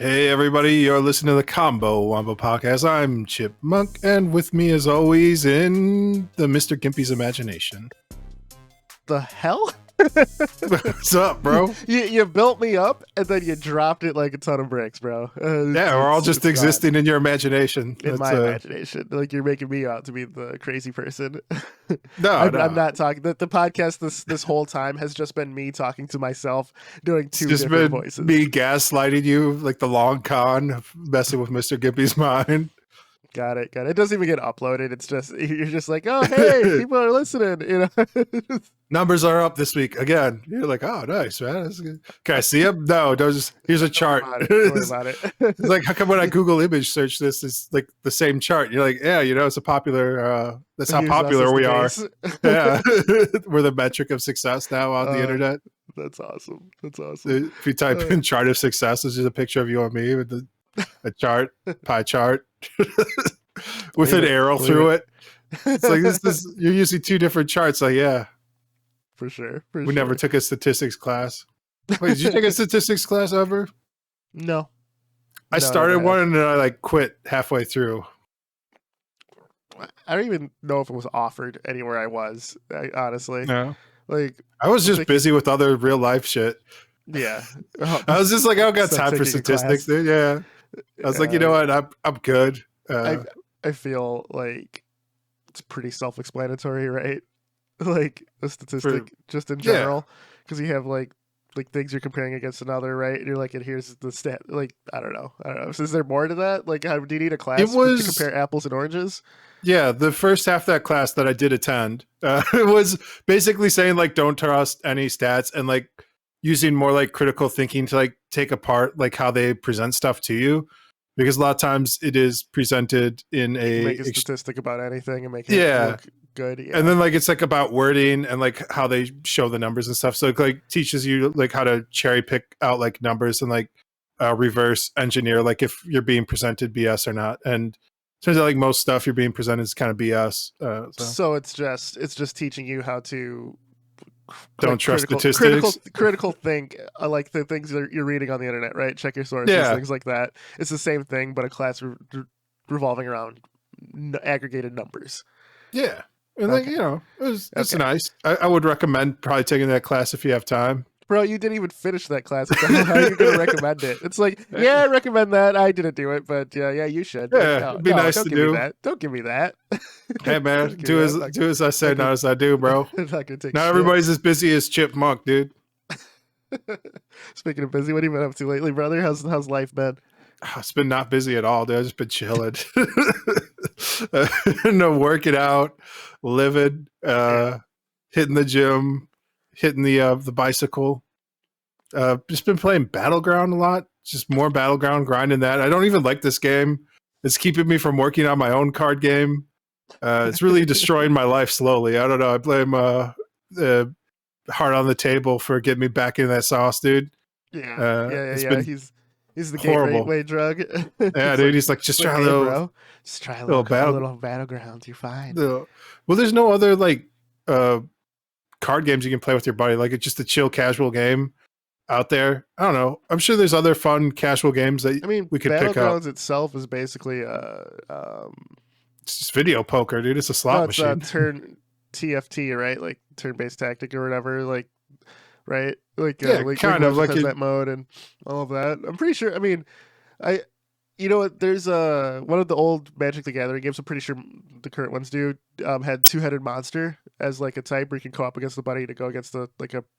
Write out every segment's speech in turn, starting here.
Hey everybody, you're listening to the Wombo Podcast. I'm Chipmunk, and with me as always in the Mr. Gimpy's imagination. The hell? What's up, bro? You built me up and then you dropped it like a ton of bricks, bro. Yeah, we're all just existing in your imagination. In my imagination. Like, you're making me out to be the crazy person. No, I'm not talking. The podcast this whole time has just been me talking to myself, doing two different voices. Me gaslighting you like the long con of messing with Mr. Gimpy's mind. Got it. It doesn't even get uploaded. It's just, you're just like, oh, hey, people are listening. You know, numbers are up this week again. You're like, oh, nice, man. That's good. Can I see them? No, don't just. Here's a chart. Don't worry about it. It's like, how come when I Google image search this, it's like the same chart? You're like, yeah, you know, it's a popular. That's how popular we are. Yeah, we're the metric of success now on the internet. That's awesome. If you type in chart of success, it's just a picture of you and me with a chart, pie chart. With an arrow through it. It's like you're using two different charts. Like, yeah, for sure. We never took a statistics class. Wait, did you take a statistics class ever? No. I started one and then I like quit halfway through. I don't even know if it was offered anywhere I was. Honestly, no. Like, I was just busy with other real life shit. Yeah, I was just like, I don't got time for statistics, dude. Yeah. I was like, you know what? I'm good. I feel like it's pretty self-explanatory, right? Like a statistic, just in general, because you have like things you're comparing against another, right? And you're like, and here's the stat. Like, I don't know. So is there more to that? Like, do you need a class to compare apples and oranges? Yeah, the first half of that class that I did attend, it was basically saying like, don't trust any stats and like using more like critical thinking to like take apart like how they present stuff to you, because a lot of times it is presented in make a statistic about anything and make it look good. Yeah. And then like it's like about wording and like how they show the numbers and stuff. So it like teaches you like how to cherry pick out like numbers and like reverse engineer like if you're being presented BS or not. And turns out like most stuff you're being presented is kind of BS. So it's just teaching you how to don't trust statistics. Critical think, like the things that you're reading on the internet, right? Check your sources, things like that. It's the same thing, but a class revolving around aggregated numbers. Yeah, and like, you know, it's nice. I would recommend probably taking that class if you have time. Bro, you didn't even finish that class. How are you going to recommend it? It's like, yeah, I recommend that. I didn't do it, but yeah, you should. Yeah, it'd be nice to do. Don't give me that. Hey, man, do as I say, not as I do, bro. Not everybody's as busy as Chipmunk, dude. Speaking of busy, what have you been up to lately, brother? How's life been? It's been not busy at all, dude. I've just been chilling. No, working out, living, hitting the gym, hitting the bicycle. Just been playing Battleground a lot. Just more Battleground, grinding that. I don't even like this game. It's keeping me from working on my own card game. It's really destroying my life slowly. I don't know. I blame Heart on the Table for getting me back in that sauce, dude. Yeah. He's the gateway drug. Yeah, dude. He's like, just try a little, bro. Just try a little Battlegrounds. You're fine. Well, there's no other like card games you can play with your buddy. Like, it's just a chill, casual game out there. I don't know. I'm sure there's other fun, casual games that we could pick up. Battlegrounds itself is basically it's just video poker, dude. It's a slot machine. Turn TFT, right? Like turn-based tactic or whatever. Like, right? Like, kind of like that mode and all of that. I'm pretty sure. I mean, you know what? There's one of the old Magic the Gathering games. I'm pretty sure the current ones do had two-headed monster as like a type where you can co-op against the buddy to go against a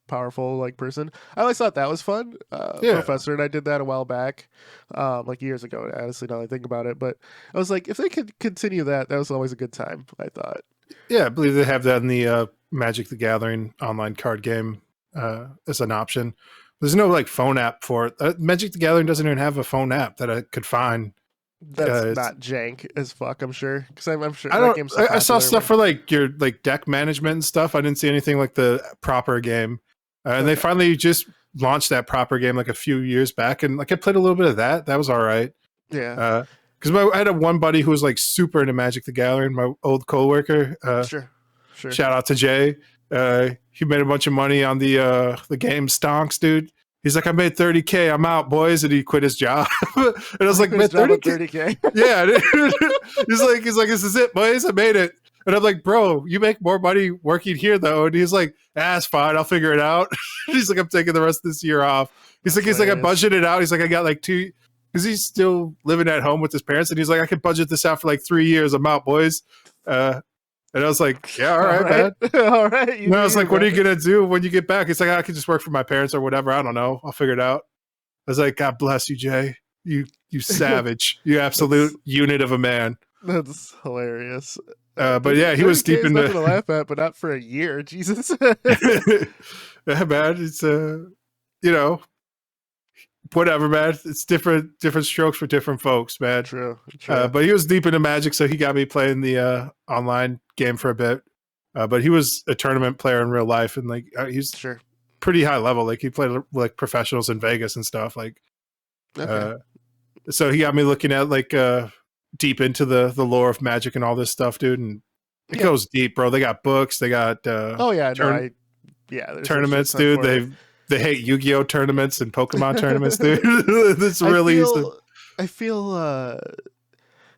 powerful like person. I always thought that was fun. Professor and I did that a while back, like years ago. Honestly, now that I think about it, but I was like, if they could continue that was always a good time. I thought. Yeah, I believe they have that in the Magic the Gathering online card game as an option. There's no like phone app for it. Magic the Gathering doesn't even have a phone app that I could find. That's not jank as fuck, I'm sure. Because I'm sure I saw stuff for like your like deck management and stuff. I didn't see anything like the proper game. And they finally just launched that proper game like a few years back, and like I played a little bit of that. That was all right. Yeah. Because I had one buddy who was like super into Magic the Gathering, my old coworker. Sure. Shout out to Jay. He made a bunch of money on the game Stonks, dude. He's like, I made 30K. I'm out, boys. And he quit his job. And I was like, man, 30K. Yeah. He's like, this is it, boys. I made it. And I'm like, bro, you make more money working here, though. And he's like, it's fine. I'll figure it out. He's like, I'm taking the rest of this year off. He's like, I budgeted out. He's like, I got like 2, because he's still living at home with his parents. And he's like, I can budget this out for like 3 years. I'm out, boys. And I was like, yeah, all right, man. All right. And I was like, what are you going to do when you get back? He's like, I can just work for my parents or whatever. I don't know. I'll figure it out. I was like, God bless you, Jay. You savage. You absolute unit of a man. That's hilarious. But yeah, he was deep into... nothing to laugh at, but not for a year. Jesus. Yeah, man. It's, whatever, man. It's different strokes for different folks, man. True. But he was deep into Magic, so he got me playing the online game for a bit. But he was a tournament player in real life, and like he's pretty high level. Like he played like professionals in Vegas and stuff. Like, so he got me looking at like deep into the lore of Magic and all this stuff, dude. And it goes deep, bro. They got books. They got tournaments, dude. They hate Yu-Gi-Oh tournaments and Pokemon tournaments, dude. It's really... I feel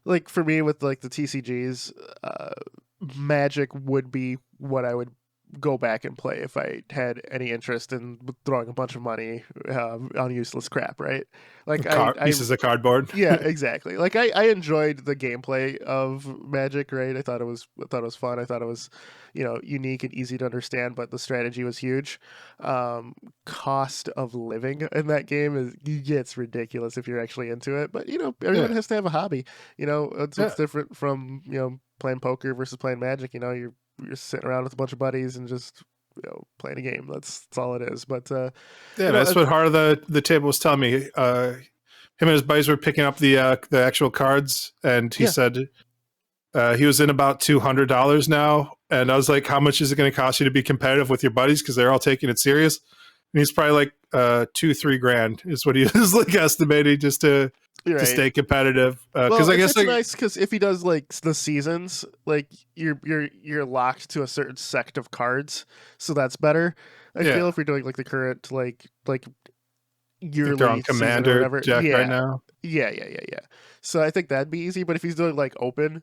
like for me with like the TCGs, Magic would be what I would go back and play if I had any interest in throwing a bunch of money on useless crap, right? Like pieces of cardboard. Yeah, exactly. Like I enjoyed the gameplay of Magic, right? I thought it was fun. I thought it was, unique and easy to understand, but the strategy was huge. Cost of living in that game gets ridiculous if you're actually into it. But everyone has to have a hobby. It's different from playing poker versus playing Magic. You're sitting around with a bunch of buddies and just playing a game. That's all it is. But that's what Heart of the Table was telling me. Him and his buddies were picking up the actual cards, and he said he was in about $200 now. And I was like, how much is it going to cost you to be competitive with your buddies, because they're all taking it serious? And he's probably like $2-3 grand is what he is like estimating just to stay competitive. Because I guess it's nice, because if he does like the seasons, like you're locked to a certain sect of cards, so that's better. I feel if we're doing like the current like yearly they're on Commander deck right now. Yeah. So I think that'd be easy. But if he's doing like open,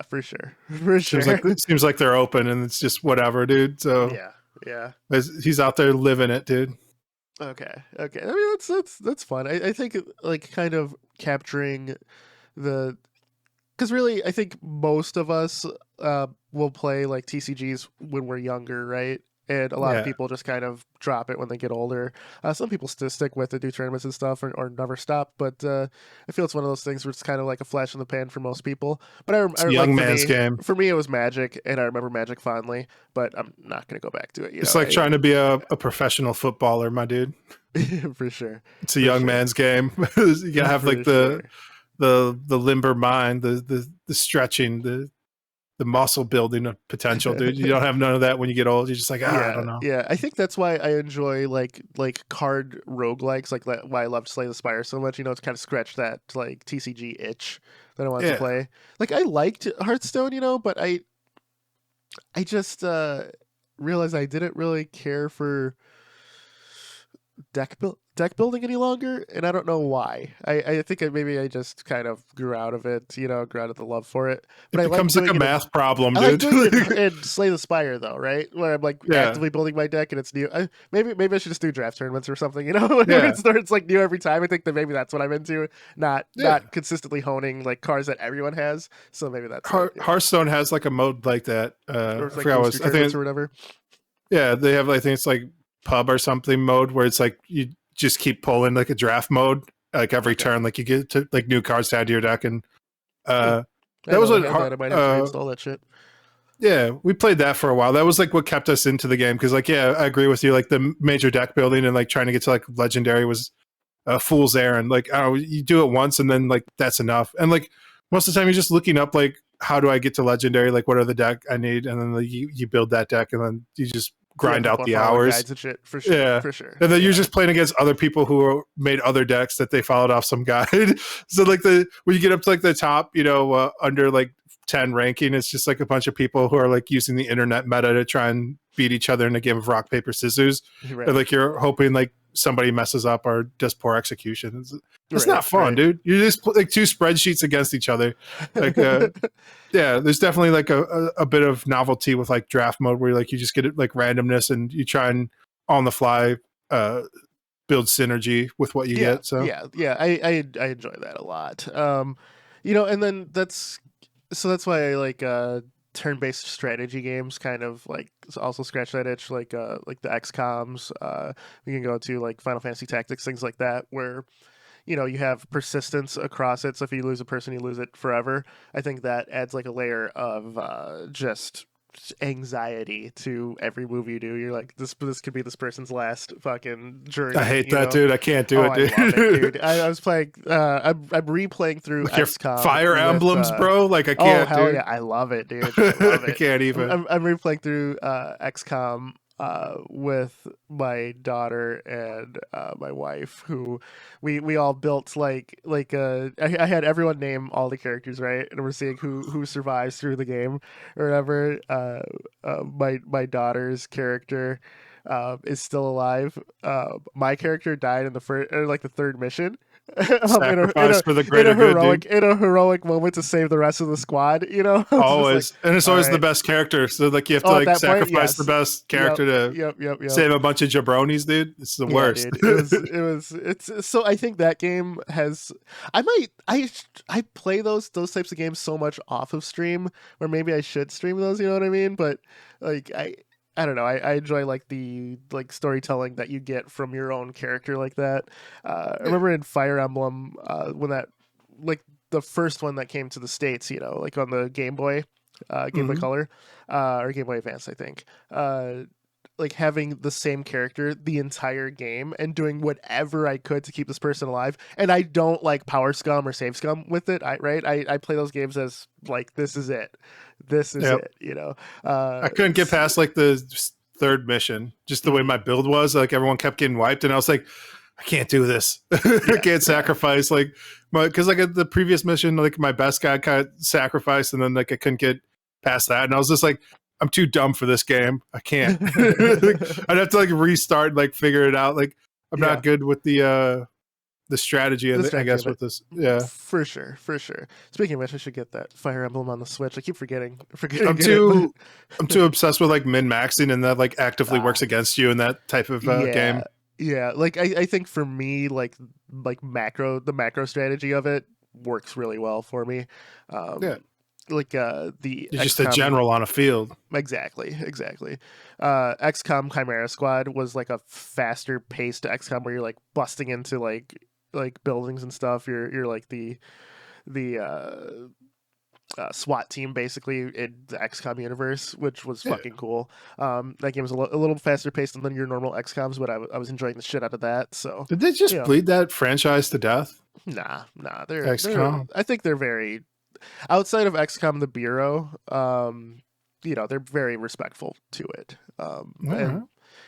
for sure. Seems like they're open, and it's just whatever, dude. So yeah. He's out there living it, dude. Okay. I mean, that's fun. I think like kind of capturing because really I think most of us will play like TCGs when we're younger, right? And a lot of people just kind of drop it when they get older. Some people still stick with it, do tournaments and stuff, or never stop. But I feel it's one of those things where it's kind of like a flash in the pan for most people. But I young man's game. For me, it was Magic, and I remember Magic fondly. But I'm not going to go back to it. It's like trying to be a professional footballer, my dude. For sure. It's a young man's game. You gotta have like the limber mind, the stretching, the muscle building potential, dude. You don't have none of that when you get old. You're just like, I don't know. Yeah, I think that's why I enjoy like card roguelikes, like why I love Slay the Spire so much. To kind of scratch that like TCG itch that I want to play. Like I liked Hearthstone, but I just realized I didn't really care for deck building any longer, and I don't know why. I think maybe I just kind of grew out of it, grew out of the love for it. But it becomes like a math problem, dude. I like doing it in Slay the Spire, though, right? Where I'm like actively building my deck, and it's new. Maybe I should just do draft tournaments or something, It starts like new every time. I think that maybe that's what I'm into, not consistently honing like cards that everyone has. So maybe that's Hearthstone has like a mode like that. Or it's like I think or whatever. Yeah, they have. I think it's like pub or something mode where it's like you just keep pulling like a draft mode like every turn, like you get to like new cards to add to your deck, and that was what I might have to install that shit. Yeah, we played that for a while. That was like what kept us into the game, because like I agree with you, like the major deck building and like trying to get to like legendary was a fool's errand. Like you do it once and then like that's enough, and like most of the time you're just looking up like how do I get to legendary, like what are the deck I need, and then like, you build that deck, and then you just grind out the hours. Guides and shit, for sure. For sure. And then you're just playing against other people who made other decks that they followed off some guide. So like when you get up to like the top, under like 10 ranking, it's just like a bunch of people who are like using the internet meta to try and beat each other in a game of rock, paper, scissors. Right. And like you're hoping like somebody messes up or does poor execution. It's Right, not fun, right. dude. You just put like two spreadsheets against each other. Like, yeah, there's definitely like a bit of novelty with like draft mode where like you just get it like randomness and you try and on the fly build synergy with what you get. So yeah. I enjoy that a lot. And then that's why I like turn-based strategy games kind of like also scratch that itch, like the XComs. We can go to like Final Fantasy Tactics, things like that, where you have persistence across it. So if you lose a person, you lose it forever. I think that adds like a layer of just anxiety to every move you do. You're like, this could be this person's last fucking journey. I hate that, dude. I can't do it, dude. I love it, dude. I was playing. I'm replaying through Like your XCOM Fire with, Emblems, bro. Like I can't. Oh hell dude. yeah, I love it, dude. I love it. I can't even. I'm replaying through XCOM with my daughter and my wife, who we all built like I had everyone name all the characters, right, and we're seeing who survives through the game or whatever. My daughter's character is still alive. My character died in the first or like the third mission. Sacrifice for the greater good, dude. In a heroic moment to save the rest of the squad, Always, like, and it's always right. the best character. So like you have to like sacrifice the best character Yep. save a bunch of jabronis, dude. It's the worst. Dude. It's so I think that game has. I play those types of games so much off of stream, where maybe I should stream those. You know what I mean? But like I don't know. I enjoy like the storytelling that you get from your own character like that. I remember in Fire Emblem when that like the first one that came to the States, like on the Game Boy, Game Boy Color, or Game Boy Advance, I think. Like having the same character the entire game and doing whatever I could to keep this person alive. And I don't like power scum or save scum with it. I play those games as like, this is it. This is it, I couldn't get past like the third mission, just the way my build was. Like everyone kept getting wiped and I was like, I can't do this. I can't sacrifice like because like at the previous mission, like my best guy kind of sacrificed and then like I couldn't get past that. And I was just like, I'm too dumb for this game. I can't. Like, I'd have to like restart, like figure it out. Like I'm not good with the strategy. I guess with this, for sure. Speaking of which, I should get that Fire Emblem on the Switch. I keep forgetting. I'm too obsessed with like min maxing, and that like actively works against you in that type of game. Yeah, like I think for me, like the macro strategy of it works really well for me. Like the you're just a general on a field. Exactly. XCOM Chimera Squad was like a faster paced XCOM where you're like busting into like buildings and stuff. You're like the SWAT team basically in the XCOM universe, which was fucking cool. That game was a little faster paced than your normal XCOMs, but I was enjoying the shit out of that. So did they just bleed that franchise to death? Nah. They're I think they're very outside of XCOM the Bureau. They're very respectful to it.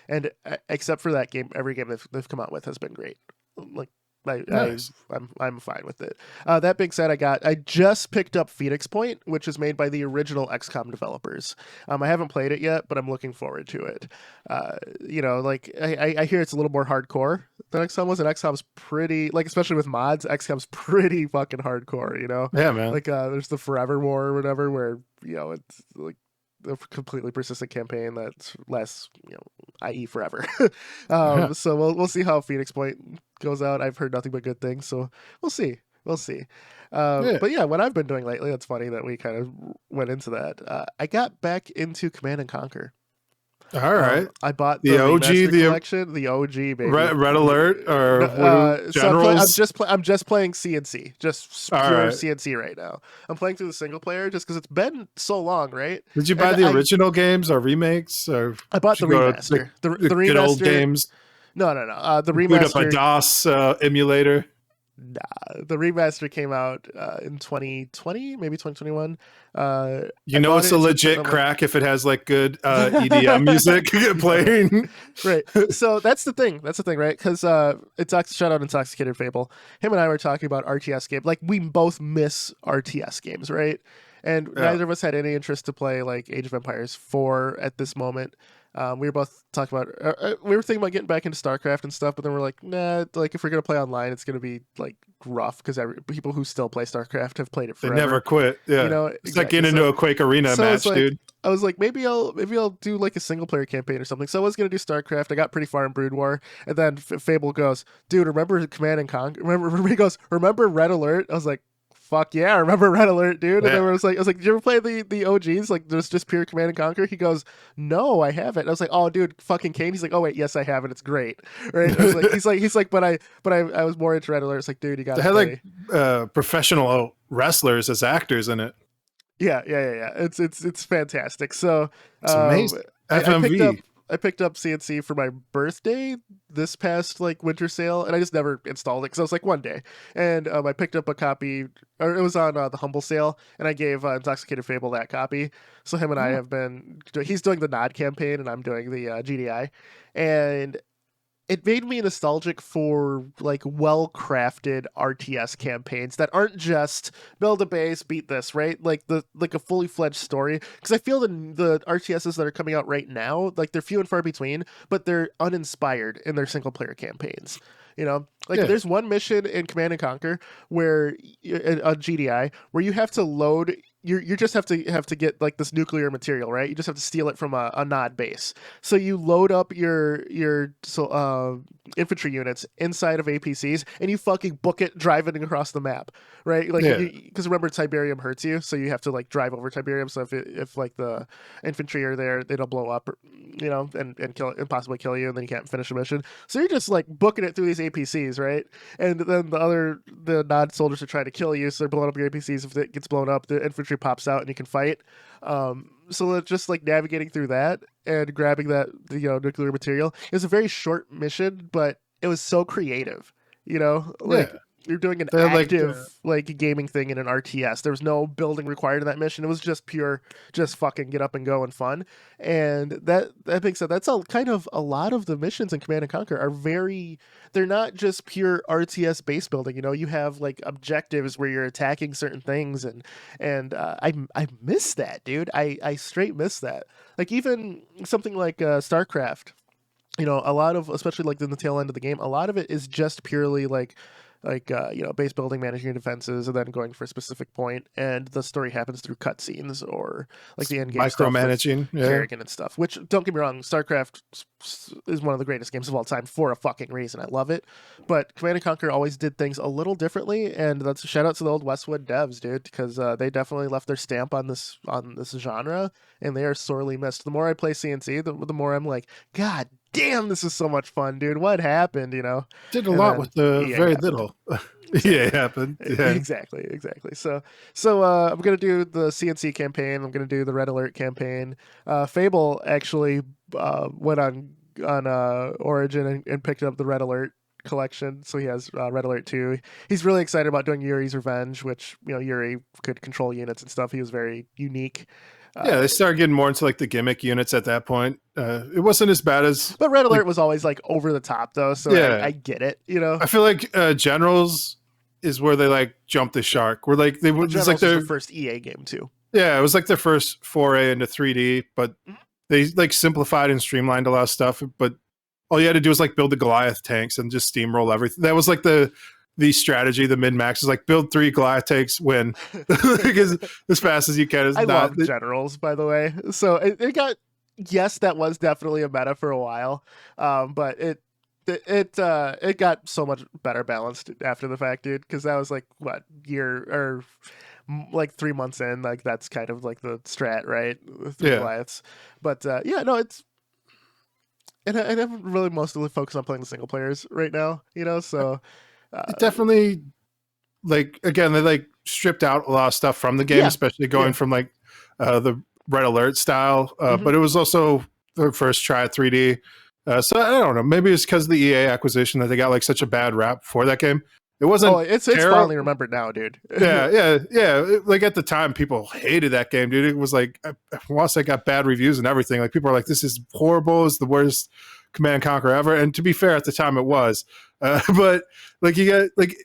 And except for that game, every game they've come out with has been great. Like Nice. I'm fine with it. That being said, I just picked up Phoenix Point, which is made by the original XCOM developers. I haven't played it yet, but I'm looking forward to it. Like I hear it's a little more hardcore than XCOM was, and XCOM's pretty, like, especially with mods, XCOM's pretty fucking hardcore, Yeah, man. Like there's the Forever War or whatever, where it's like a completely persistent campaign that lasts, i.e. forever. So we'll see how Phoenix Point goes out. I've heard nothing but good things, so we'll see. But yeah, what I've been doing lately, it's funny that we kind of went into that. I got back into Command and Conquer. All right. I bought the OG, collection, the OG, baby. Red Alert or Generals. So I'm just playing CNC, just pure CNC right now. I'm playing through the single player just because it's been so long, right? Did you buy the original games or remakes? Or I bought the remaster. The remaster, good old games. No. The remaster. Boot up a DOS emulator. Nah, the remaster came out in 2020, maybe 2021. It's a legit crack if it has like good EDM music playing. Right. So that's the thing, right? Because shout out Intoxicated Fable. Him and I were talking about RTS game. Like, we both miss RTS games, right? And neither of us had any interest to play like Age of Empires 4 at this moment. We were both talking about we were thinking about getting back into StarCraft and stuff, but then we're like, nah, like if we're gonna play online, it's gonna be like rough because people who still play StarCraft have played it They forever. never quit. Yeah, You know, it's like exactly. getting into a Quake Arena So match, it's like, dude. I was like, maybe I'll do like a single player campaign or something. So I was gonna do StarCraft. I got pretty far in Brood War, and then Fable goes, dude, remember Command and Conquer? Remember he goes, remember Red Alert? I was like, fuck yeah, I remember Red Alert, dude. And then I was like, did you ever play the OGs? Like there's just pure Command and Conquer? He goes, no, I haven't. And I was like, oh, dude, fucking Kane. He's like, oh wait, yes, I have, and it's great. Right? I was like, he's like, but I was more into Red Alert. It's like, dude, you got to play. They had like professional wrestlers as actors in it. Yeah. It's fantastic. So it's amazing. FMV. I picked up CNC for my birthday this past like winter sale, and I just never installed it because I was like one day, and I picked up a copy, or it was on the Humble sale, and I gave Intoxicated Fable that copy. So him and I have been. He's doing the Nod campaign, and I'm doing the GDI, and it made me nostalgic for like well-crafted RTS campaigns that aren't just build a base, beat this, right? Like a fully fledged story. Because I feel the RTSs that are coming out right now, like they're few and far between, but they're uninspired in their single player campaigns. You know, like there's one mission in Command and Conquer where on GDI where you have to load. You just have to get like this nuclear material, right? You just have to steal it from a Nod base. So you load up your infantry units inside of APCs, and you fucking book it driving across the map, right? Like because remember Tiberium hurts you, so you have to like drive over Tiberium. So if like the infantry are there, they don't blow up, you know, and kill and possibly kill you, and then you can't finish the mission. So you're just like booking it through these APCs, right? And then the Nod soldiers are trying to kill you, so they're blowing up your APCs. If it gets blown up, the infantry pops out and you can fight. So it's just like navigating through that and grabbing that nuclear material. It was a very short mission, but it was so creative. You know, like you're doing an active like gaming thing in an RTS. There was no building required in that mission. It was just pure, just fucking get up and go and fun. And that being said, that's kind of a lot of the missions in Command and Conquer are they're not just pure RTS base building. You know, you have like objectives where you're attacking certain things, and I miss that, dude. I straight miss that. Like even something like StarCraft. You know, a lot of, especially like in the tail end of the game, a lot of it is just purely like base building, managing your defenses, and then going for a specific point, and the story happens through cutscenes or like the end game micromanaging, Kerrigan and stuff. Which, don't get me wrong, StarCraft is one of the greatest games of all time for a fucking reason. I love it, but Command and Conquer always did things a little differently, and that's a shout out to the old Westwood devs, dude, because they definitely left their stamp on this genre, and they are sorely missed. The more I play CNC, the more I'm like, God damn, this is so much fun, dude. What happened, you know? Did a lot with the very little. Yeah, it happened. Yeah. Exactly. So I'm going to do the CNC campaign. I'm going to do the Red Alert campaign. Fable actually went on Origin and picked up the Red Alert collection. So he has Red Alert 2. He's really excited about doing Yuri's Revenge, which, you know, Yuri could control units and stuff. He was very unique. They started getting more into like the gimmick units at that point. It wasn't as bad as, but Red Alert was always like over the top though. So I get it. You know, I feel like Generals is where they like jumped the shark. Where like they were just like their first EA game too. Yeah, it was like their first foray into 3D, but they like simplified and streamlined a lot of stuff. But all you had to do was like build the Goliath tanks and just steamroll everything. That was like the strategy, the min-max is like build 3 Goliath tanks, win as fast as you can. I love Generals, by the way. So it got, yes, that was definitely a meta for a while, but it got so much better balanced after the fact, dude, because that was like what year or like 3 months in, like that's kind of like the strat, right? Goliaths, but it's. And I'm really mostly focused on playing the single players right now, you know, so. It definitely, like, again, they like stripped out a lot of stuff from the game, especially going from like the Red Alert style, but it was also their first try at 3D. So I don't know, maybe it's because of the EA acquisition that they got like such a bad rap for that game. It wasn't. Oh, it's finally remembered now, dude. yeah. Like at the time, people hated that game, dude. It was like once I got bad reviews and everything. Like people are like, "This is horrible. It's the worst Command and Conquer ever." And to be fair, at the time, it was. But like you got like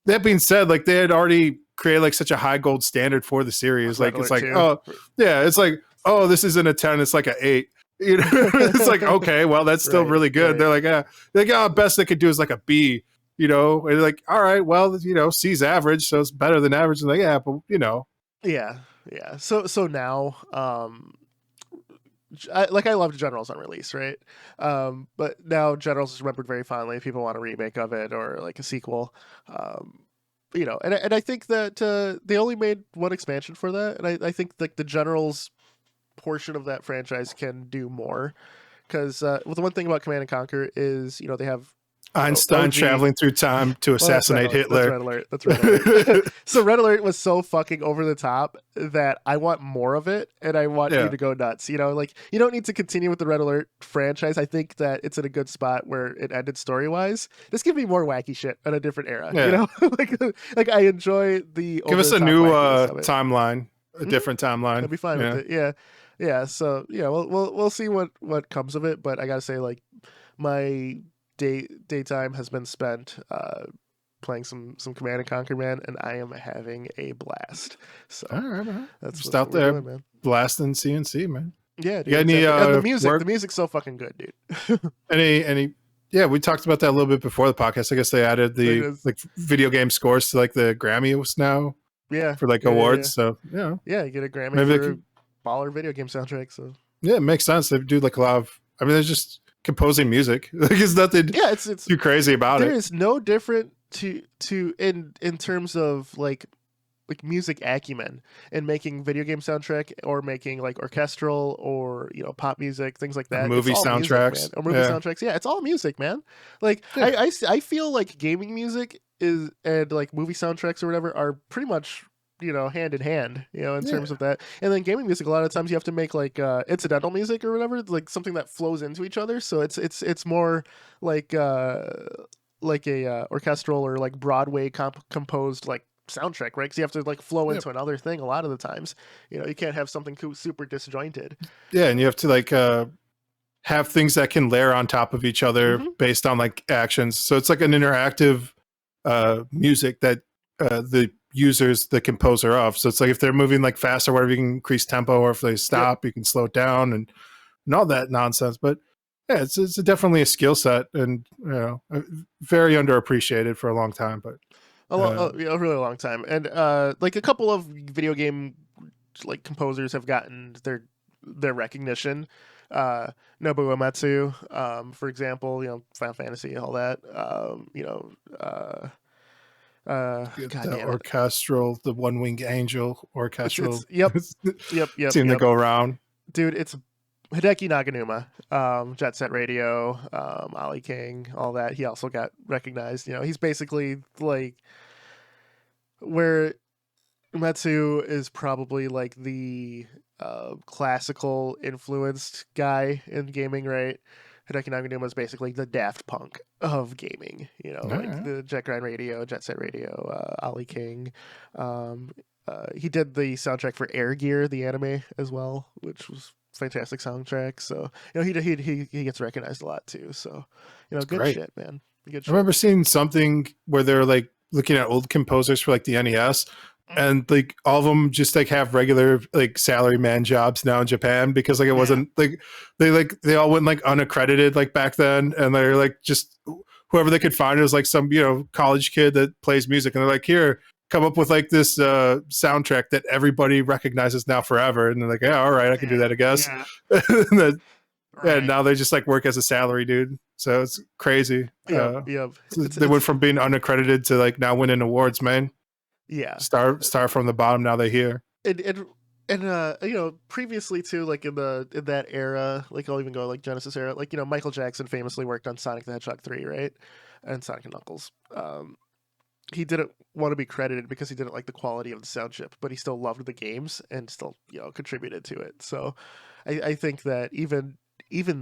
that being said, like they had already created like such a high gold standard for the series. Like it's like, oh yeah, it's like, oh, this isn't a 10, it's like an 8. You know, it's like, okay, well, that's still Right, really good. right. They're like, best they could do is like a B, you know, and they're like, all right, well, you know, C's average, so it's better than average. And like, yeah, but you know, Yeah, yeah. So now, I loved Generals on release, right? But now Generals is remembered very fondly. People want a remake of it or like a sequel. Um, and I think that they only made one expansion for that, and I think like the Generals portion of that franchise can do more because well, the one thing about Command and Conquer is they have Einstein OG. traveling through time to Well, assassinate That's Hitler. Red Alert. That's Red Alert. So Red Alert was so fucking over the top that I want more of it, and I want you Yeah. to go nuts. Like you don't need to continue with the Red Alert franchise. I think that it's in a good spot where it ended story wise. Just give me more wacky shit in a different era. Yeah. Like I enjoy the Give us a over-the-top new wackiness of it. timeline, a different timeline. I'd be fine with it. Yeah, yeah. So yeah, we'll see what comes of it. But I gotta say, like my daytime has been spent playing some Command and Conquer, man, and I am having a blast. So All right, man. that's Just what out we're there doing, man. blasting CNC, man. Yeah, dude. You got any Exactly. And work? the music's so fucking good, dude. Any? Yeah, we talked about that a little bit before the podcast. I guess they added It the is. like video game scores to like the Grammys now Yeah, for like yeah, awards. So yeah. You get a Grammy maybe for a baller video game soundtrack. So yeah, it makes sense. They do like a lot of. I mean, they're just composing music. Like there's nothing yeah, it's too crazy about there it. is no different to in terms of like music acumen in making video game soundtrack or making like orchestral or pop music, things like that. Movie It's all music, soundtracks. man. Or movie Yeah. soundtracks. Yeah, it's all music, man. Like Yeah. I feel like gaming music is and like movie soundtracks or whatever are pretty much hand in hand, in terms of that. And then gaming music, a lot of times you have to make like incidental music or whatever, like something that flows into each other. So it's more like a orchestral or like Broadway composed like soundtrack, right? Because you have to like flow into another thing a lot of the times. You can't have something super disjointed. Yeah, and you have to like have things that can layer on top of each other based on like actions. So it's like an interactive music that the users the composer of. So it's like if they're moving like fast or whatever, you can increase tempo, or if they stop, you can slow it down and all that nonsense. But yeah, it's definitely a skill set, and very underappreciated for a long time. But a really long time, and like a couple of video game like composers have gotten their recognition. Nobuo Uematsu, for example, Final Fantasy, all that. God damn it. orchestral, the One Winged Angel orchestral. Yep. Seem to go around. Dude, it's Hideki Naganuma, Jet Set Radio, Ollie King, all that. He also got recognized. He's basically like where Uematsu is probably like the classical influenced guy in gaming, right? Hideki Naganuma is basically the Daft Punk of gaming, like the Jet Grind Radio, Jet Set Radio, Ollie King. He did the soundtrack for Air Gear, the anime, as well, which was fantastic soundtrack. So he gets recognized a lot too. So good great. shit, man. Good shit. I remember seeing something where they're like looking at old composers for like the NES. And like all of them just like have regular like salaryman jobs now in Japan because like it wasn't like they all went like unaccredited like back then, and they're like just whoever they could find is like some college kid that plays music, and they're like, here, come up with like this soundtrack that everybody recognizes now forever, and they're like, yeah, all right, I can do that, I guess. And now they just like work as a salary dude, so it's crazy. They went from being unaccredited to like now winning awards, man. Yeah, start from the bottom. Now they're here. And previously too, like in that era, like I'll even go like Genesis era, like Michael Jackson famously worked on Sonic the Hedgehog 3, right, and Sonic and Knuckles. He didn't want to be credited because he didn't like the quality of the sound chip, but he still loved the games and still contributed to it. So I think that even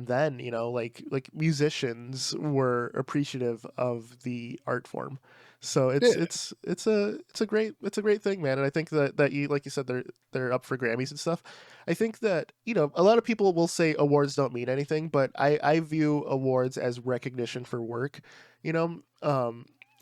then, like musicians were appreciative of the art form. So it's a great thing, man. And I think that you, like you said, they're up for Grammys and stuff. I think that a lot of people will say awards don't mean anything, but I view awards as recognition for work,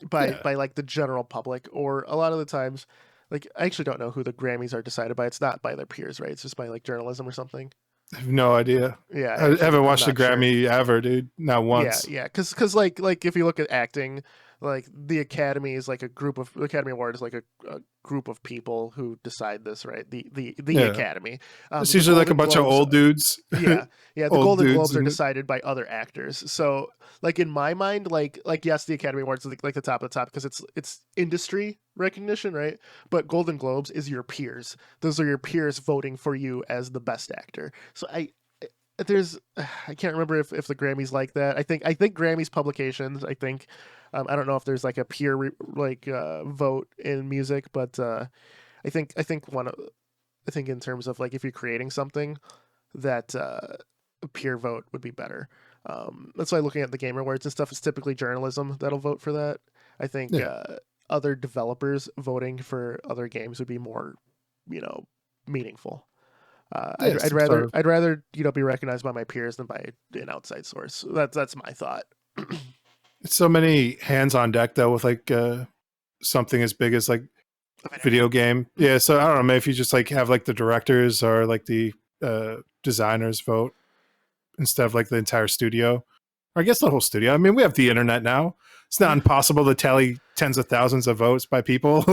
by like the general public, or a lot of the times, like I actually don't know who the Grammys are decided by. It's not by their peers, right? It's just by like journalism or something. I have no idea. Yeah, I haven't I'm watched a not sure. Grammy ever, dude. Not once. Yeah, because like if you look at acting, like the Academy is like a group of the Academy Award is like a group of people who decide this, right? The Yeah. Academy. It's The usually like a Golden bunch of Globes, old dudes. yeah. The Old Golden dudes. Globes are decided by other actors. So like in my mind, like yes, the Academy Awards is like the top of the top because it's industry recognition, right? But Golden Globes is your peers. Those are your peers voting for you as the best actor. So I can't remember if the Grammys like that. I think Grammys publications. I don't know if there's like a peer vote in music, but I think in terms of like if you're creating something that a peer vote would be better. That's why looking at the Game Awards and stuff is typically journalism that'll vote for that. I think Yeah. other developers voting for other games would be more, meaningful. Yes, sort of. I'd rather be recognized by my peers than by an outside source. That's my thought. It's so many hands on deck though with like something as big as like video game. Yeah, so I don't know, maybe if you just like have like the directors or like the designers vote instead of like the entire studio. Or I guess the whole studio. I mean, we have the internet now. It's not impossible to tally tens of thousands of votes by people.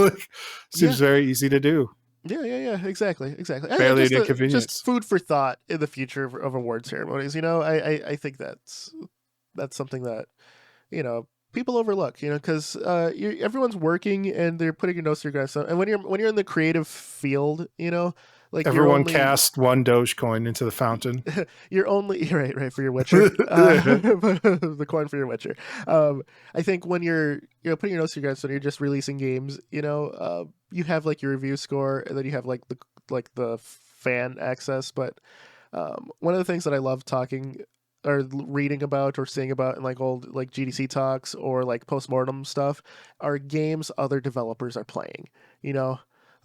Seems very easy to do. Yeah. Exactly. Barely an Just inconvenience. just food for thought in the future of award ceremonies. I think that's something that people overlook. Because everyone's working and they're putting your notes to your guys. And when you're in the creative field, like Everyone cast one Dogecoin into the fountain. You're only right for your Witcher, the coin for your Witcher. I think when you're putting your notes to your guys, when you're just releasing games, you have like your review score, and then you have like the fan access. But one of the things that I love talking or reading about or seeing about in like old like GDC talks or like postmortem stuff are games other developers are playing.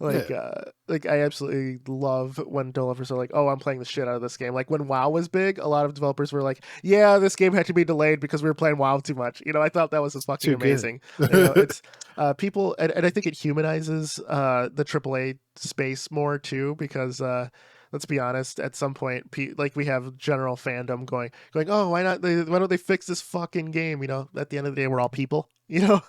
Like I absolutely love when developers are like, "Oh, I'm playing the shit out of this game." Like when WoW was big, a lot of developers were like, "Yeah, this game had to be delayed because we were playing WoW too much." I thought that was fucking amazing. It's people, and I think it humanizes the AAA space more too because let's be honest, at some point, like we have general fandom going, "Oh, why don't they fix this fucking game?" At the end of the day, we're all people. Yeah.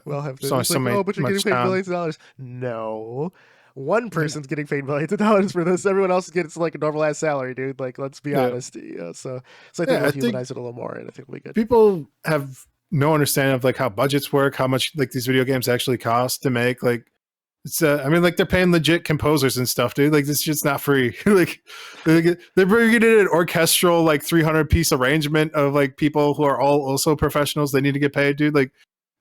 We'll have to. It's only It's so like, many- oh, but you're much getting paid time. millions of dollars. No, one person's getting paid millions of dollars for this. Everyone else gets like a normal ass salary, dude. Like, let's be honest. So I think we'll humanize it a little more, and I think we'll be good. People have no understanding of like how budgets work, how much like these video games actually cost to make. Like, it's I mean, like they're paying legit composers and stuff, dude. Like this shit's not free. like they're bringing in an orchestral like 300-piece arrangement of like people who are all also professionals. They need to get paid, dude. Like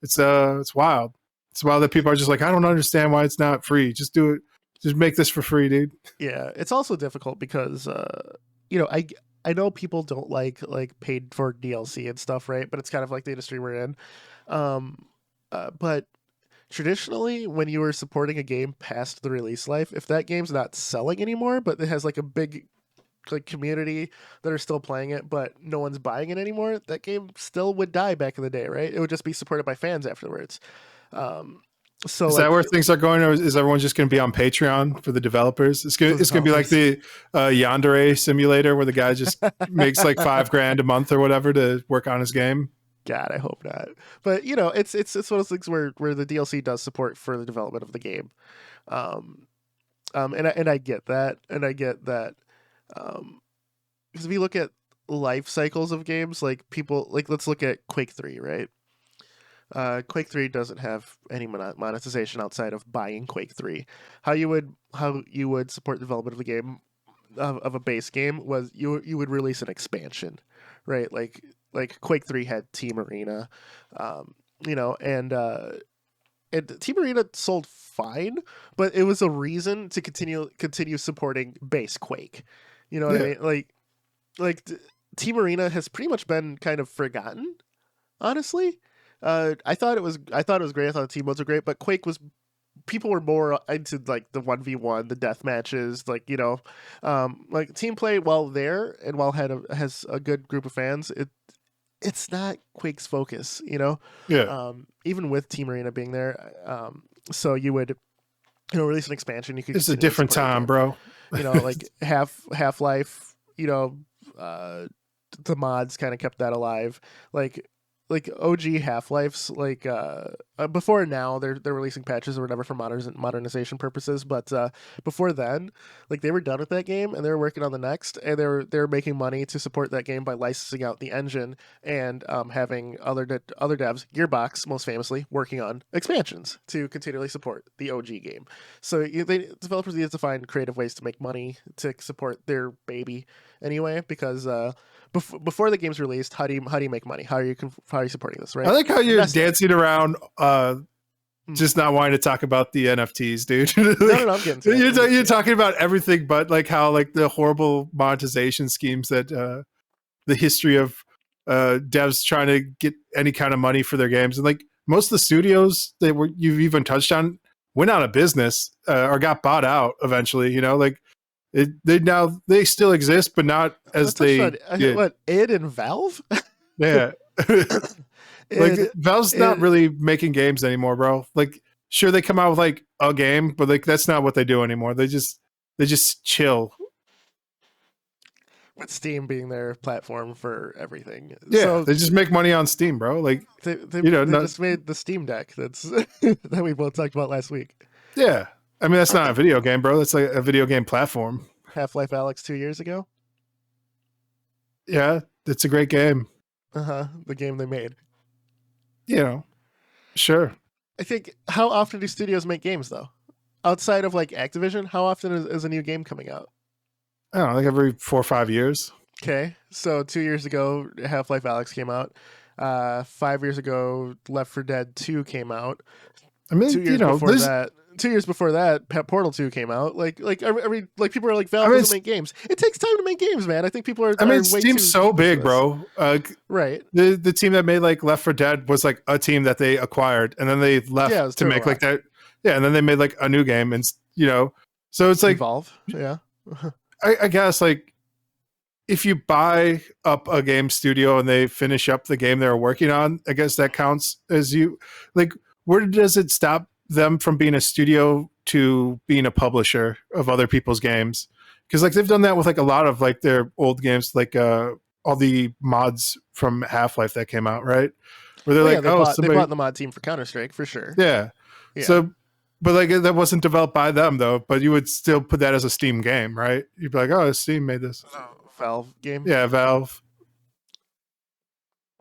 it's wild. It's wild that people are just like, I don't understand why it's not free. Just do it. Just make this for free, dude. Yeah, it's also difficult because I know people don't like paid for DLC and stuff, right? But it's kind of like the industry we're in. But traditionally, when you were supporting a game past the release life, if that game's not selling anymore, but it has like a big like community that are still playing it, but no one's buying it anymore, that game still would die back in the day, right? It would just be supported by fans afterwards. So is that where things are going, or is everyone just going to be on Patreon for the developers? It's going to be like the Yandere simulator where the guy just makes like $5,000 a month or whatever to work on his game. God, I hope not. But it's one of those things where the DLC does support for the development of the game, and I get that, because if you look at life cycles of games, like people like let's look at Quake 3, right? Quake 3 doesn't have any monetization outside of buying Quake 3. How you would support the development of a game of a base game was you would release an expansion, right? Like Quake 3 had Team Arena, and Team Arena sold fine, but it was a reason to continue supporting base Quake. You know what I mean? Like Team Arena has pretty much been kind of forgotten, honestly. I thought it was great. I thought the team modes were great, but Quake was people were more into like the 1v1, the death matches, like like team play while there and while has a good group of fans. It's not Quake's focus, Yeah. Even with Team Arena being there, so you would release an expansion. You could. It's a different time, bro. Like Half-Life the mods kind of kept that alive. Like OG Half-Life's before now they're releasing patches or whatever for modernization purposes, but before then, like they were done with that game and they were working on the next, and they were making money to support that game by licensing out the engine and having other devs, Gearbox most famously, working on expansions to continually support the OG game. So developers need to find creative ways to make money to support their baby anyway, because before the game's released, how do you make money? How are you supporting this, right? I like how you're dancing around, just not wanting to talk about the NFTs, dude. No, I'm getting to it. You're talking about everything, but like how like the horrible monetization schemes that the history of devs trying to get any kind of money for their games, and like most of the studios you've even touched on went out of business or got bought out eventually. You know, like. They still exist, but not as they. What, id and Valve? Yeah, like Valve's not really making games anymore, bro. Like, sure they come out with like a game, but like that's not what they do anymore. They just chill. With Steam being their platform for everything, yeah, so, they just make money on Steam, bro. Like they just made the Steam Deck that's that we both talked about last week. Yeah. I mean, that's not a video game, bro. That's like a video game platform. Half-Life Alyx 2 years ago? Yeah, it's a great game. The game they made. You know, sure. I think, how often do studios make games, though? Outside of, like, Activision, how often is a new game coming out? I don't know, like every 4 or 5 years. Okay, so 2 years ago, Half-Life Alyx came out. 5 years ago, Left 4 Dead 2 came out. I mean, 2 years before that... 2 years before that, Portal 2 came out. Like every people are like, Valve doesn't make games. It takes time to make games, man. I think people are. I mean, Steam's so big, bro. Right. The team that made like Left 4 Dead was like a team that they acquired, and then they left to make like that. Yeah, and then they made like a new game, and so it's like Evolve. Yeah. I guess like if you buy up a game studio and they finish up the game they're working on, I guess that counts as you. Like, where does it stop them from being a studio to being a publisher of other people's games? Because like they've done that with like a lot of like their old games, like all the mods from Half-Life that came out, right? Where they're they bought the mod team for Counter-Strike for sure. Yeah. So, but like that wasn't developed by them though. But you would still put that as a Steam game, right? You'd be like, oh, Steam made this. Valve game. Yeah, Valve.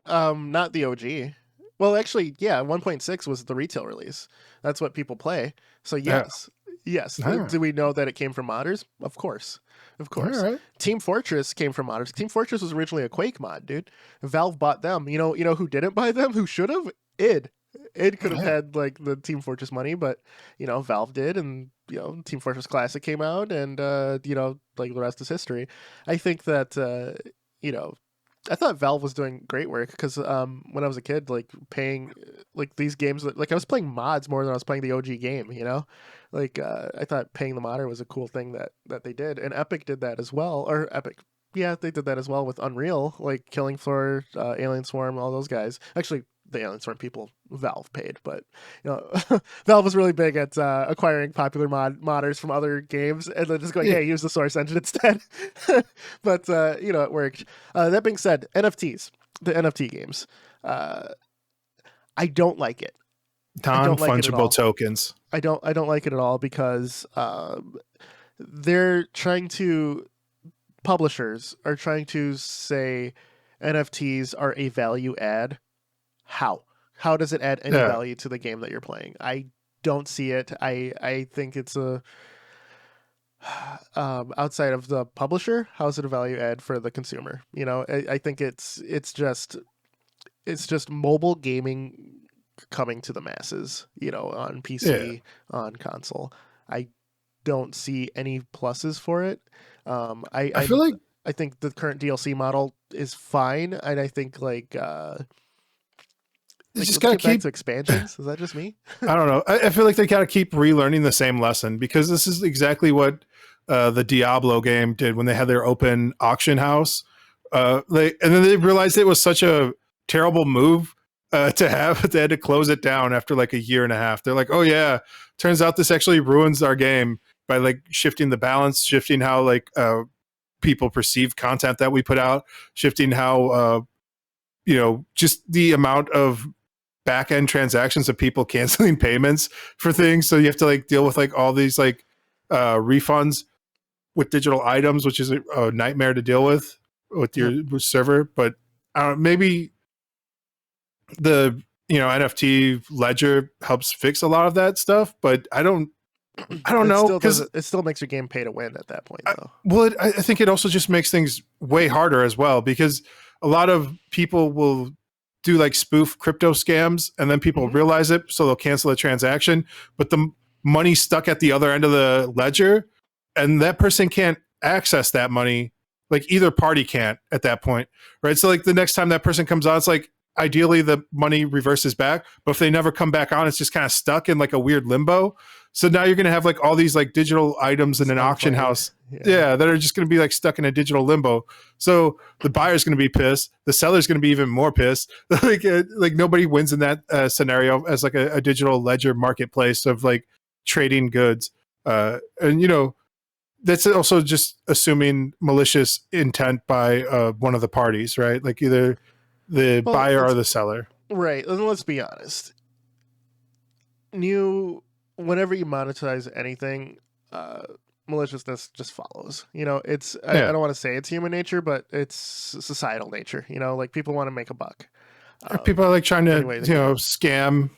Not the OG. Well, actually, yeah, 1.6 was the retail release. That's what people play. So yes. Right. Do we know that it came from modders? Of course. Right. Team Fortress came from modders. Team Fortress was originally a Quake mod, dude. Valve bought them. You know who didn't buy them? Who should have? id. Id could have had like the Team Fortress money, but Valve did, and Team Fortress Classic came out, and like the rest is history. I think that I thought Valve was doing great work because when I was a kid, like paying like these games, like I was playing mods more than I was playing the OG game. Like I thought paying the modder was a cool thing that they did, and Epic did that as well. Or Epic, yeah, they did that as well with Unreal, like Killing Floor, Alien Swarm, all those guys. Actually, the Alien Swarm people, Valve paid, but Valve was really big at acquiring popular modders from other games and then just going, hey, use the source engine instead. But it worked. That being said, NFTs, the NFT games, I don't like it. Non-fungible tokens. I don't like it at all because publishers are trying to say NFTs are a value add. How does it add any value to the game that you're playing? I don't see it. I think it's a outside of the publisher, how is it a value add for the consumer? I think it's just mobile gaming coming to the masses, on PC, on console. I don't see any pluses for it. I feel like I think the current DLC model is fine, and I think just gotta keep back to expansions. Is that just me? I don't know. I feel like they gotta keep relearning the same lesson, because this is exactly what the Diablo game did when they had their open auction house. And then they realized it was such a terrible move to have. They had to close it down after like a year and a half. They're like, oh yeah, turns out this actually ruins our game by like shifting the balance, shifting how people perceive content that we put out, shifting how just the amount of back end transactions of people canceling payments for things. So you have to like deal with like all these like refunds with digital items, which is a nightmare to deal with your server. But maybe the NFT ledger helps fix a lot of that stuff, but I don't know, because it still makes your game pay to win at that point, though. I think it also just makes things way harder as well, because a lot of people will do like spoof crypto scams, and then people realize it, so they'll cancel the transaction, but the money's stuck at the other end of the ledger, and that person can't access that money. Like either party can't at that point, right? So like the next time that person comes on, it's like ideally the money reverses back, but if they never come back on, it's just kind of stuck in like a weird limbo. So now you're going to have like all these like digital items in an auction house, that are just going to be like stuck in a digital limbo. So the buyer's going to be pissed, the seller's going to be even more pissed. like nobody wins in that scenario as like a digital ledger marketplace of like trading goods. And that's also just assuming malicious intent by one of the parties, right? Like either the buyer or the seller. Right. And let's be honest. Whenever you monetize anything, maliciousness just follows. I don't want to say it's human nature, but it's societal nature. Like people want to make a buck. People are like trying to, scam,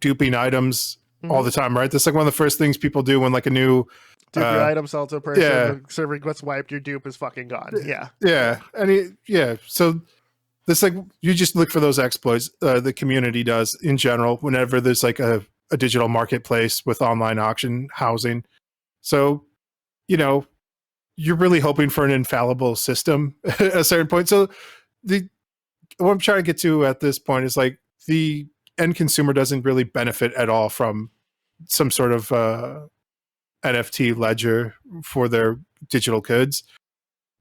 duping items all the time, right? That's like one of the first things people do when like a new dupe your item, sell it to a person, the server gets wiped, your dupe is fucking gone. Yeah. So this like you just look for those exploits. The community does in general whenever there's like a digital marketplace with online auction housing. So, you're really hoping for an infallible system at a certain point. So what I'm trying to get to at this point is like the end consumer doesn't really benefit at all from some sort of NFT ledger for their digital goods.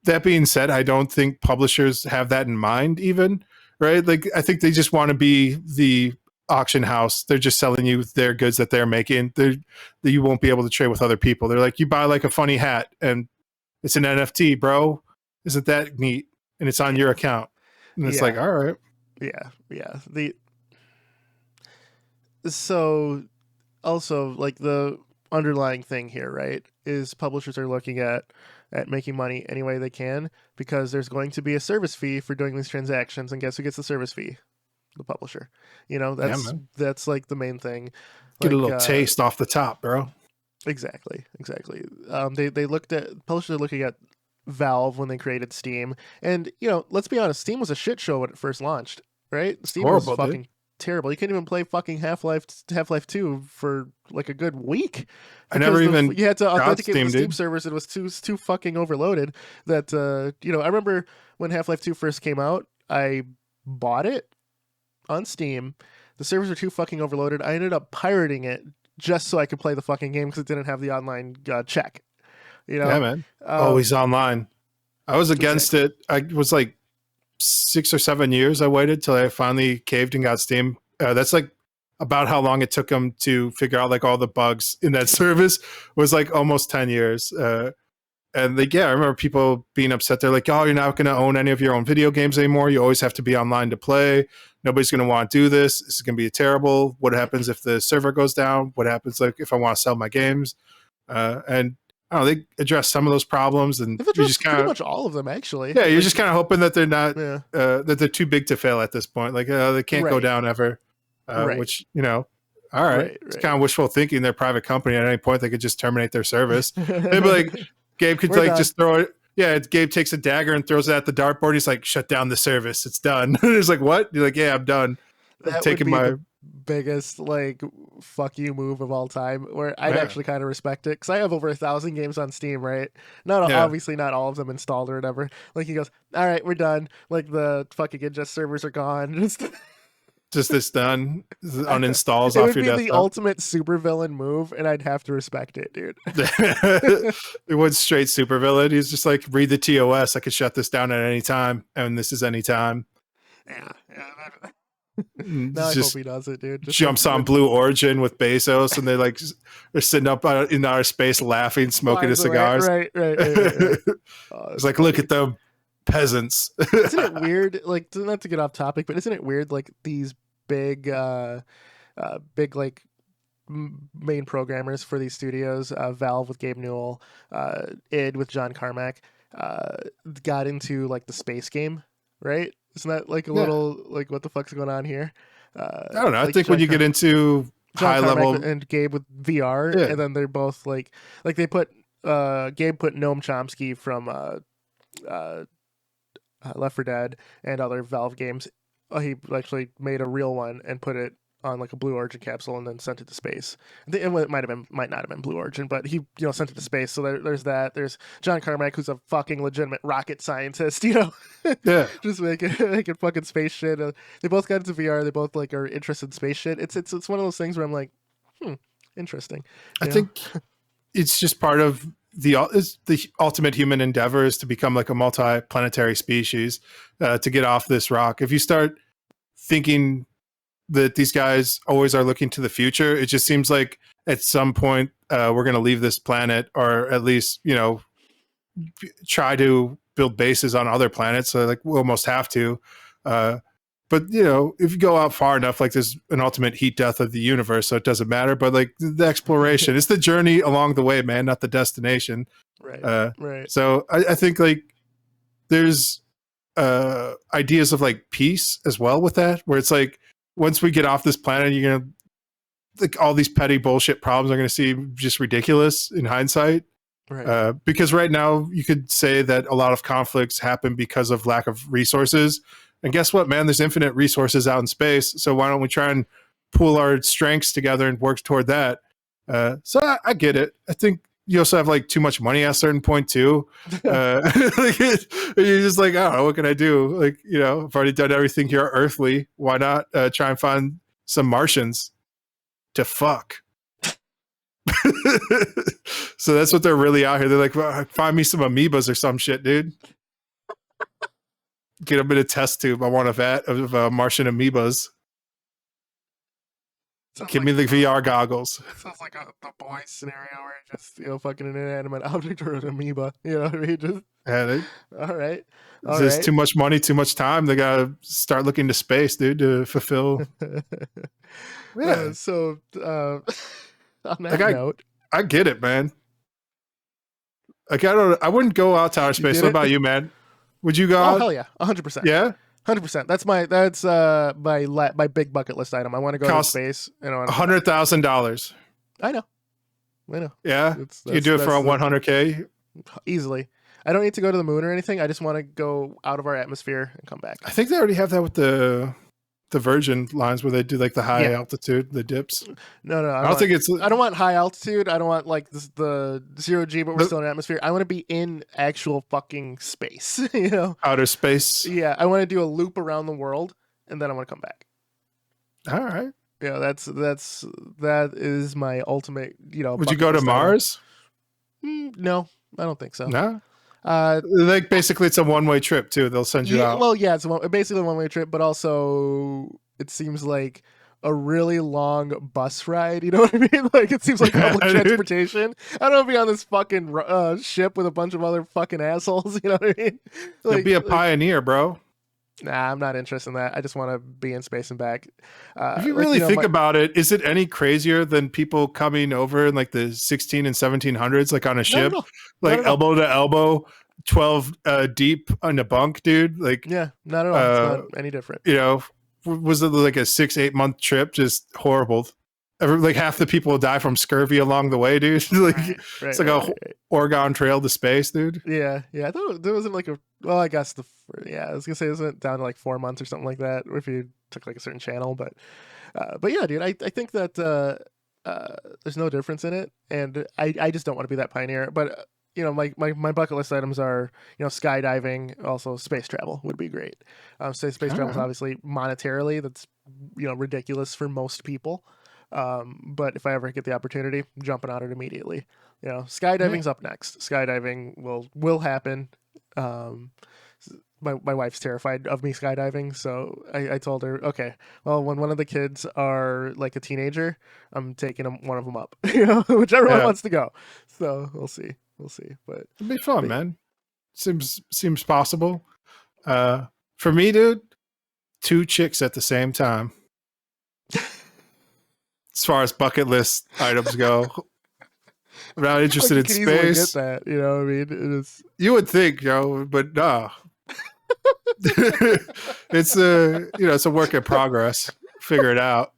That being said, I don't think publishers have that in mind even, right? Like I think they just want to be the auction house. They're just selling you their goods that they're making. That you won't be able to trade with other people. They're like, you buy like a funny hat and it's an NFT, bro. Isn't that neat? And it's on your account. And it's like, all right. Yeah. So also like the underlying thing here, right, is publishers are looking at making money any way they can, because there's going to be a service fee for doing these transactions, and guess who gets the service fee? The publisher. That's like the main thing. Get a little taste off the top, bro. Exactly. They looked at publishers are looking at Valve when they created Steam, and let's be honest, Steam was a shit show when it first launched, right? Steam was fucking terrible. You couldn't even play fucking Half-Life 2 for like a good week. I never even you had to authenticate Steam, with the Steam servers. It was too fucking overloaded. That I remember when Half-Life 2 first came out, I bought it on Steam. The servers were too fucking overloaded. I ended up pirating it just so I could play the fucking game because it didn't have the online check. Yeah, man. Always online. I was against it. I was like 6 or 7 years I waited till I finally caved and got Steam. That's like about how long it took them to figure out like all the bugs in that service. Was like almost 10 years. And like, I remember people being upset. They're like, oh, you're not going to own any of your own video games anymore. You always have to be online to play. Nobody's going to want to do this. This is going to be terrible. What happens if the server goes down? What happens like if I want to sell my games? And I don't know, they address some of those problems, and you're just pretty much all of them, actually. Yeah, you're just kind of hoping that they're not that they're too big to fail at this point. Like they can't go down ever. Which all right, it's kind of wishful thinking. They're a private company. At any point, they could just terminate their service. They'd be like, Gabe could just throw it. Yeah, Gabe takes a dagger and throws it at the dartboard. He's like, shut down the service. It's done. He's like, what? You're like, yeah, I'm done. That taking would be the biggest like fuck you move of all time, where I'd actually kind of respect it, because I have over 1,000 games on Steam, right? Obviously not all of them installed or whatever. Like he goes, all right, we're done. Like the fucking ingest servers are gone. Just this done. Uninstalls it off would your be desktop. The ultimate supervillain move, and I'd have to respect it, dude. It was straight supervillain. He's just like, read the TOS. I could shut this down at any time, and this is any time. Yeah. Now I hope Just he does it, dude. Just jumps on Blue Origin with Bezos, and they're sitting up in outer space, laughing, smoking his cigars. Right. Oh, It's like, look at them peasants. Isn't it weird? Like, not to get off topic, but isn't it weird? Like these big, big like main programmers for these studios, Valve with Gabe Newell, id with John Carmack, got into like the space game, right? Isn't that like a little like what the fuck's going on here? I don't know. Like I think when you get into high level and Gabe with VR, and then they're both like they put Gabe put Noam Chomsky from Left 4 Dead and other Valve games. He actually made a real one and put it on like a Blue Origin capsule and then sent it to space. It might not have been Blue Origin, but he sent it to space. So there's that. There's John Carmack, who's a fucking legitimate rocket scientist. Just making fucking space shit. They both got into VR. They both like are interested in space shit. It's one of those things where I'm like, interesting. I think it's just part of the ultimate human endeavor is to become like a multi-planetary species, to get off this rock. If you start thinking that these guys always are looking to the future, it just seems like at some point we're going to leave this planet, or at least try to build bases on other planets. So like we almost have to, but if you go out far enough, like there's an ultimate heat death of the universe, so it doesn't matter. But like the exploration, it's the journey along the way, man, not the destination. Right. So I think like there's ideas of like peace as well with that, where it's like once we get off this planet, you're gonna like all these petty bullshit problems are gonna seem just ridiculous in hindsight. Right. Because right now you could say that a lot of conflicts happen because of lack of resources. And guess what, man? There's infinite resources out in space. So why don't we try and pool our strengths together and work toward that? So I get it. I think you also have like too much money at a certain point too. You're just like, I don't know, what can I do? Like, I've already done everything here earthly. Why not try and find some Martians to fuck? So that's what they're really out here. They're like, well, find me some amoebas or some shit, dude. Get them in a test tube. I want a vat of Martian amoebas. Give me the VR goggles. Sounds like the boys scenario where just fucking an inanimate object or an amoeba. You know what I mean? Just all right. There's too much money, too much time. They gotta start looking to space, dude, to fulfill. So on that note, I get it, man. Like I wouldn't go out to outer space. What about you, man? Would you go out? Oh hell yeah, 100%. Yeah. 100%. That's my big bucket list item. I want to go to space. $100,000. I know. Yeah, you do it for a 100K easily. I don't need to go to the moon or anything. I just want to go out of our atmosphere and come back. I think they already have that with the Virgin lines where they do like the high altitude, the dips. No. I don't want high altitude. I don't want like the 0G, but we're still in atmosphere. I want to be in actual fucking space. Outer space. Yeah, I want to do a loop around the world, and then I want to come back. All right. Yeah, that is my ultimate. Would you go to Mars? No, I don't think so. No. Like basically it's a one-way trip too. They'll send you out. Well, yeah, it's basically a one-way trip, but also it seems like a really long bus ride. You know what I mean? Like it seems like public transportation. I don't want to be on this fucking ship with a bunch of other fucking assholes. You know what I mean? Like, be a pioneer, bro. Nah, I'm not interested in that. I just want to be in space and back. If you really think about it, is it any crazier than people coming over in like the 16 and 1700s, like on a ship, like elbow to elbow, 12 deep on a bunk, dude? Like, yeah, not at all. It's not any different. Was it like a 6-8 month trip? Just horrible. Like half the people die from scurvy along the way, dude. It's like a Oregon Trail to space, dude. Yeah. I thought there wasn't like I guess I was gonna say it went down to like 4 months or something like that, if you took like a certain channel, but yeah, dude, I think that there's no difference in it, and I just don't want to be that pioneer. But my bucket list items are skydiving, also space travel would be great. Space travel is obviously monetarily that's ridiculous for most people. But if I ever get the opportunity, I'm jumping on it immediately. Skydiving's up next. Skydiving will happen. my wife's terrified of me skydiving, so I told her, okay, well, when one of the kids are like a teenager, I'm taking one of them up, whichever one wants to go. So we'll see, but it'd be fun, man. Seems possible. For me, dude, 2 chicks at the same time. As far as bucket list items go, I'm not interested in space. Get that, you know what I mean? It is. You would think, but nah. It's it's a work in progress. Figure it out.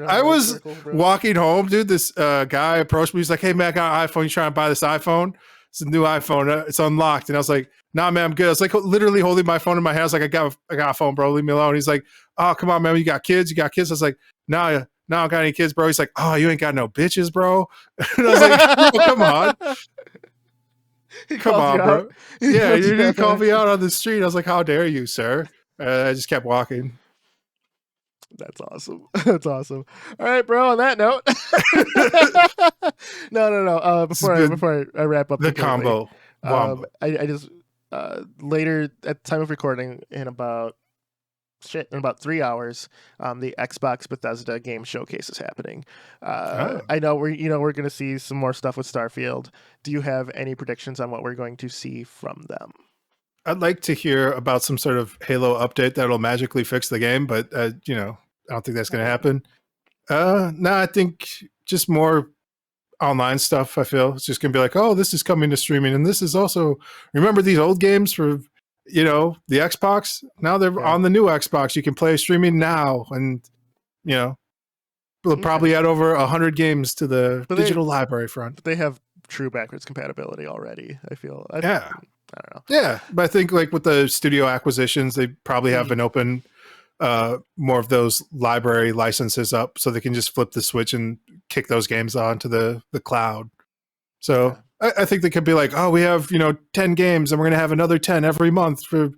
I was walking home, dude. This guy approached me. He's like, "Hey, man, I got an iPhone. You trying to buy this iPhone? It's a new iPhone. It's unlocked." And I was like, "Nah, man, I'm good." I was like, literally holding my phone in my hand. I was like, "I got a phone, bro. Leave me alone." He's like, "Oh, come on, man. You got kids? I was like, "Nah, I don't got any kids, bro." He's like, "Oh, you ain't got no bitches, bro." And I was like, "Bro, come on." Come on, bro. Yeah, you didn't call me out on the street. I was like, "How dare you, sir?" I just kept walking. That's awesome. That's awesome. All right, bro. On that note, no. Before I wrap up the combo, I just later at the time of recording in about 3 hours, the Xbox Bethesda game showcase is happening. I know we're going to see some more stuff with Starfield. Do you have any predictions on what we're going to see from them? I'd like to hear about some sort of Halo update that'll magically fix the game, but I don't think that's going to happen. No, I think just more online stuff. I feel it's just going to be like, oh, this is coming to streaming, and this is also, remember these old games for the Xbox? Now they're on the new Xbox. You can play streaming now, and we'll probably add over 100 games to the digital library front. But they have true backwards compatibility already. I feel. I don't know. Yeah, but I think like with the studio acquisitions, they probably have been open more of those library licenses up, so they can just flip the switch and kick those games onto the cloud. So I think they could be like, oh, we have 10 games, and we're gonna have another 10 every month for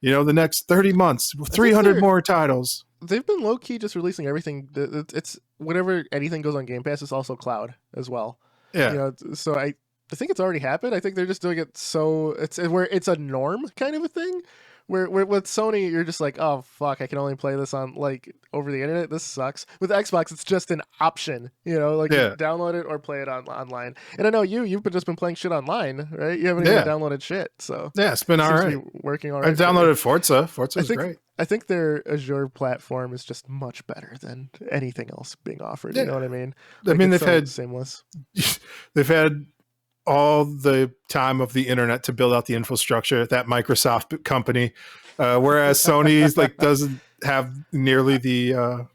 the next 30 months, 300 more titles. They've been low key just releasing everything. It's whenever anything goes on Game Pass, it's also cloud as well. Yeah. So I think it's already happened. I think they're just doing it so it's where it's a norm kind of a thing. Where with Sony, you're just like, oh fuck, I can only play this on over the internet. This sucks. With Xbox, it's just an option. You download it or play it online. And I know you've just been playing shit online, right? You haven't even downloaded shit. So yeah, it's been all right. Working all right. I downloaded Forza. Forza's great. I think their Azure platform is just much better than anything else being offered. You know what I mean? They've had seamless. They've had all the time of the internet to build out the infrastructure at that Microsoft company, whereas Sony's doesn't have nearly the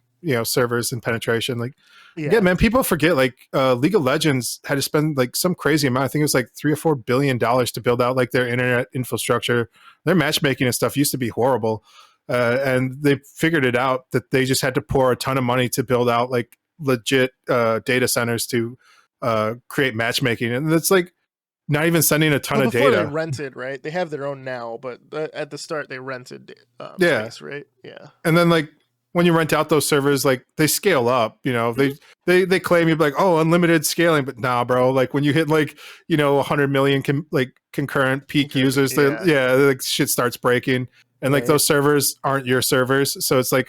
servers and penetration. Yeah, man, people forget League of Legends had to spend some crazy amount. I think it was $3 or $4 billion to build out their internet infrastructure. Their matchmaking and stuff used to be horrible, and they figured it out that they just had to pour a ton of money to build out legit data centers to create matchmaking, and it's not even sending a ton of data. They rented, right? They have their own now, but at the start they rented space, right? Yeah. And then when you rent out those servers, they scale up. They claim you'd be like, oh, unlimited scaling, but nah, bro. When you hit 100 million concurrent peak users, shit starts breaking, and those servers aren't your servers, so it's they're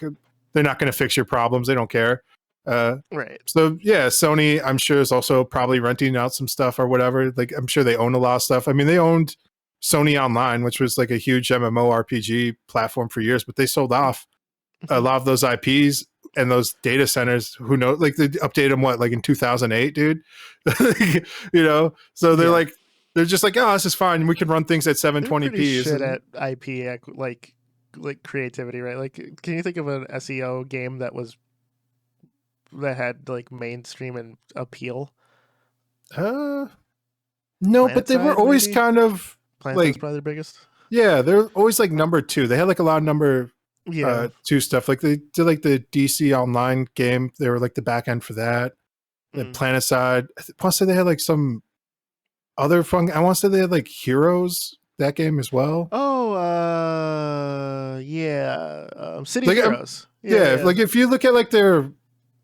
not going to fix your problems. They don't care. Right. So yeah, Sony, I'm sure, is also probably renting out some stuff or whatever. I'm sure they own a lot of stuff. I mean, they owned Sony Online, which was a huge MMORPG platform for years, but they sold off a lot of those IPs and those data centers. Who knows? They updated them in 2008, dude. So they're they're just oh, this is fine. We can run things at 720p. Shit at IP creativity, right? Can you think of an SEO game that had mainstream and appeal? No, but they were always kind of Planet's probably the biggest. Yeah, they're always number 2. They had a lot of number 2 stuff. They did the DC Online game. They were the back end for that. The Planet side. I want to say they had some other fun. I want to say they had Heroes, that game as well. Oh, City of Heroes. If you look at their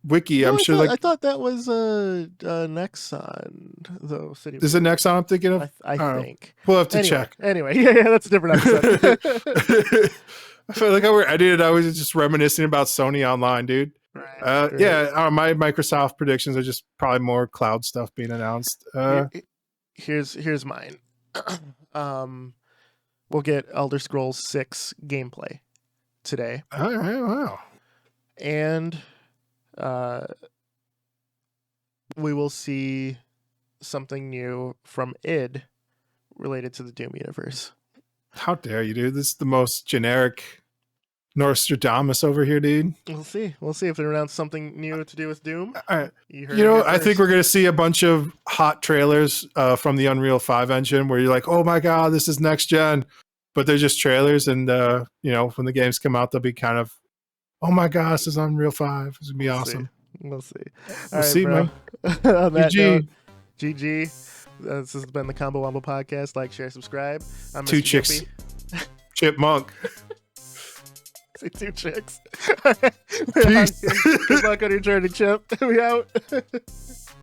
wiki. No, I'm sure I thought that was Nexon, though. City. Is it Nexon I'm thinking of? I don't know. think. We'll have to Anyway, check. Anyway, yeah, that's a different episode. I feel like how we're edited. I was just reminiscing about Sony Online, dude. Right. Yeah, my Microsoft predictions are just probably more cloud stuff being announced. Here's mine. We'll get Elder Scrolls 6 gameplay today. All right, wow. And we will see something new from id related to the Doom universe. How dare you, dude? This is the most generic Nostradamus over here, dude. We'll see if they announce something new to do with Doom. I think we're going to see a bunch of hot trailers from the Unreal 5 engine where you're like, oh my God, this is next gen. But they're just trailers. And, when the games come out, they'll be kind of, oh my God, this is Unreal 5. It's going to be awesome. We'll see. We'll see, man. On that GG. note, GG. This has been the Wombo Podcast. Like, share, subscribe. I'm Two Mr. chicks. Gimpy. Chipmunk. Say 2 chicks. Peace. Good luck on your journey, Chip. We out.